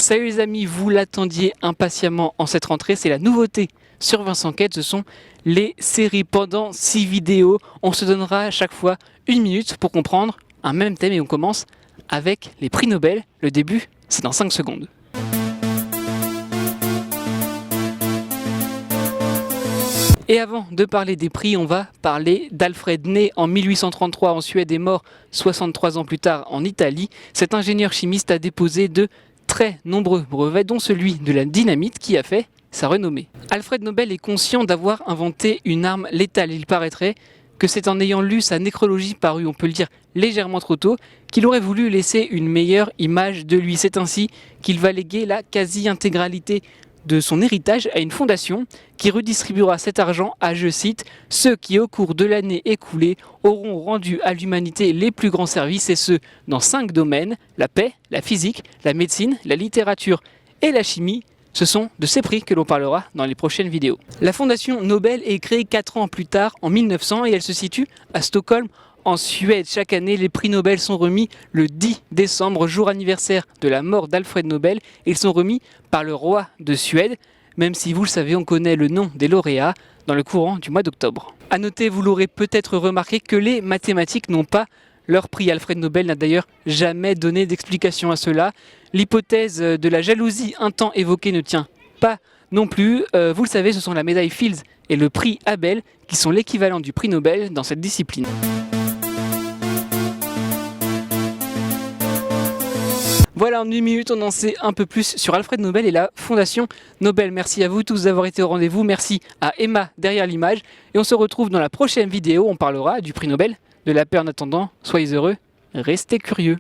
Salut les amis, vous l'attendiez impatiemment en cette rentrée, c'est la nouveauté sur Vincent Quête, ce sont les séries. Pendant 6 vidéos, on se donnera à chaque fois 1 minute pour comprendre un même thème et on commence avec les prix Nobel. Le début, c'est dans 5 secondes. Et avant de parler des prix, on va parler d'Alfred, né en 1833 en Suède et mort 63 ans plus tard en Italie. Cet ingénieur chimiste a déposé de très nombreux brevets, dont celui de la dynamite qui a fait sa renommée. Alfred Nobel est conscient d'avoir inventé une arme létale. Il paraîtrait que c'est en ayant lu sa nécrologie parue, on peut le dire, légèrement trop tôt, qu'il aurait voulu laisser une meilleure image de lui. C'est ainsi qu'il va léguer la quasi-intégralité de son héritage à une fondation qui redistribuera cet argent à, je cite, « ceux qui au cours de l'année écoulée auront rendu à l'humanité les plus grands services et ce, dans 5 domaines, la paix, la physique, la médecine, la littérature et la chimie ». Ce sont de ces prix que l'on parlera dans les prochaines vidéos. La fondation Nobel est créée 4 ans plus tard, en 1900, et elle se situe à Stockholm, en Suède. Chaque année, les prix Nobel sont remis le 10 décembre, jour anniversaire de la mort d'Alfred Nobel. Ils sont remis par le roi de Suède, même si vous le savez, on connaît le nom des lauréats dans le courant du mois d'octobre. A noter, vous l'aurez peut-être remarqué, que les mathématiques n'ont pas leur prix. Alfred Nobel n'a d'ailleurs jamais donné d'explication à cela. L'hypothèse de la jalousie un temps évoquée ne tient pas non plus. Vous le savez, ce sont la médaille Fields et le prix Abel qui sont l'équivalent du prix Nobel dans cette discipline. Voilà, en 1 minute, on en sait un peu plus sur Alfred Nobel et la Fondation Nobel. Merci à vous tous d'avoir été au rendez-vous. Merci à Emma derrière l'image. Et on se retrouve dans la prochaine vidéo. On parlera du prix Nobel de la paix. En attendant, soyez heureux, restez curieux.